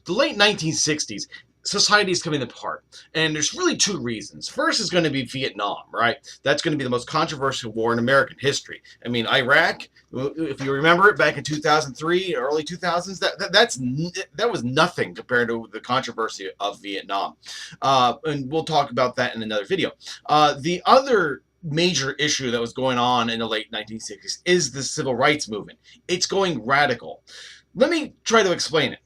The late 1960s, society is coming apart. And there's really two reasons. First is going to be Vietnam, right? That's going to be the most controversial war in American history. I mean, Iraq, if you remember it back in 2003, early 2000s, that was nothing compared to the controversy of Vietnam. And we'll talk about that in another video. The other major issue that was going on in the late 1960s is the civil rights movement. It's going radical. Let me try to explain it.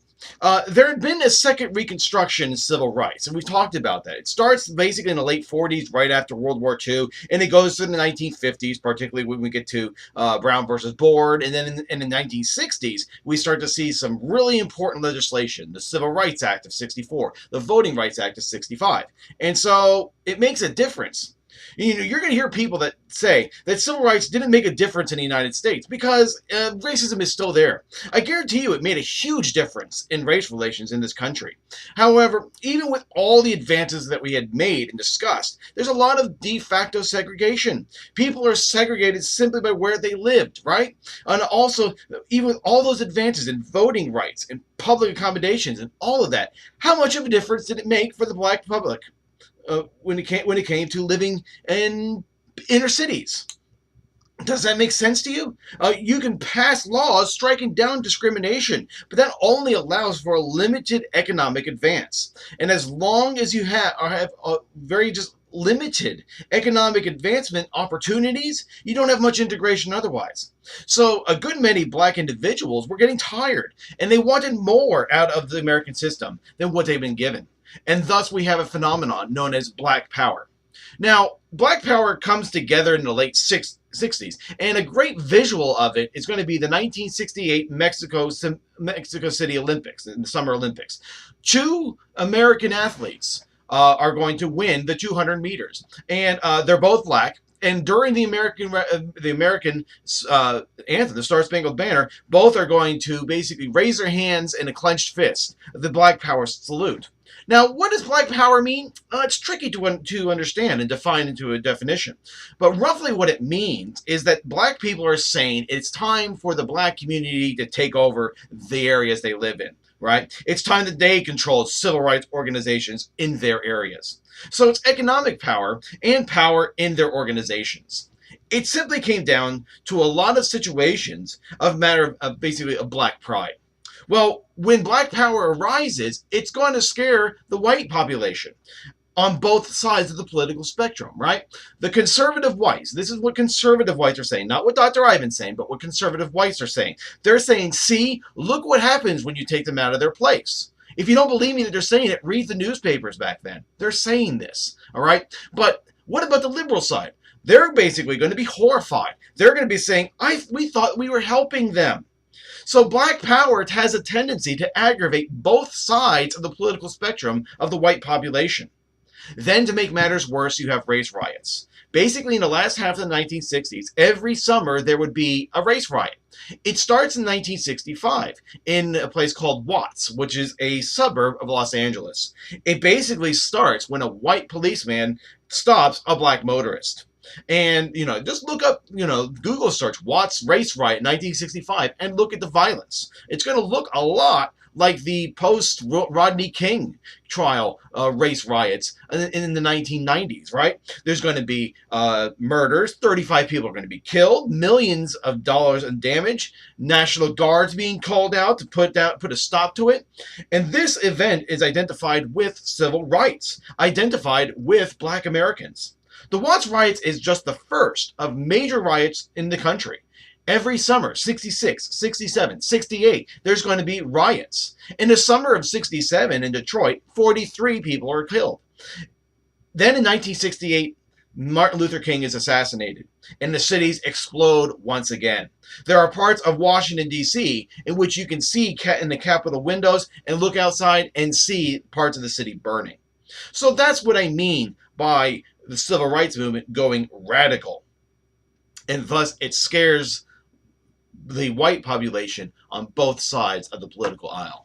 There had been a second reconstruction in civil rights, and we talked about that. It starts basically in the late 40s, right after World War II, and it goes through the 1950s, particularly when we get to Brown versus Board, and then in the 1960s, we start to see some really important legislation, the Civil Rights Act of 64, the Voting Rights Act of 65, and so it makes a difference. You're going to hear people that say that civil rights didn't make a difference in the United States because racism is still there. I guarantee you it made a huge difference in race relations in this country. However, even with all the advances that we had made and discussed, there's a lot of de facto segregation. People are segregated simply by where they lived, right? And also, even with all those advances in voting rights and public accommodations and all of that, how much of a difference did it make for the black public? When it came to living in inner cities. Does that make sense to you? You can pass laws striking down discrimination, but that only allows for a limited economic advance. And as long as you have a very just limited economic advancement opportunities, you don't have much integration otherwise. So a good many black individuals were getting tired, and they wanted more out of the American system than what they've been given. And thus we have a phenomenon known as Black Power. Now, Black Power comes together in the late 60s, and a great visual of it is going to be the 1968 Mexico City Olympics, the Summer Olympics. Two American athletes are going to win the 200 meters, and they're both black. And during the American anthem, the Star Spangled Banner, both are going to basically raise their hands in a clenched fist, the Black Power salute. Now, what does Black Power mean? It's tricky to understand and define into a definition. But roughly what it means is that black people are saying it's time for the black community to take over the areas they live in, right? It's time that they control civil rights organizations in their areas. So it's economic power and power in their organizations. It simply came down to a lot of situations of matter of basically a black pride. Well, when black power arises, it's going to scare the white population on both sides of the political spectrum, right? The conservative whites, this is what conservative whites are saying, not what Dr. Ivan's saying, but what conservative whites are saying. They're saying, see, look what happens when you take them out of their place. If you don't believe me that they're saying it, read the newspapers back then. They're saying this, all right? But what about the liberal side? They're basically going to be horrified. They're going to be saying, we thought we were helping them. So black power has a tendency to aggravate both sides of the political spectrum of the white population. Then, to make matters worse, you have race riots. Basically, in the last half of the 1960s, every summer there would be a race riot. It starts in 1965 in a place called Watts, which is a suburb of Los Angeles. It basically starts when a white policeman stops a black motorist. And, just look up, Google search Watts Race Riot 1965 and look at the violence. It's going to look a lot like the post-Rodney King trial race riots in the 1990s, right? There's going to be murders. 35 people are going to be killed. Millions of dollars in damage. National Guards being called out to put a stop to it. And this event is identified with civil rights, identified with black Americans. The Watts riots is just the first of major riots in the country. Every summer, 66, 67, 68, there's going to be riots. In the summer of 67 in Detroit, 43 people are killed. Then in 1968, Martin Luther King is assassinated, and the cities explode once again. There are parts of Washington, D.C., in which you can see in the Capitol windows and look outside and see parts of the city burning. So that's what I mean by the civil rights movement going radical. And thus it scares the white population on both sides of the political aisle.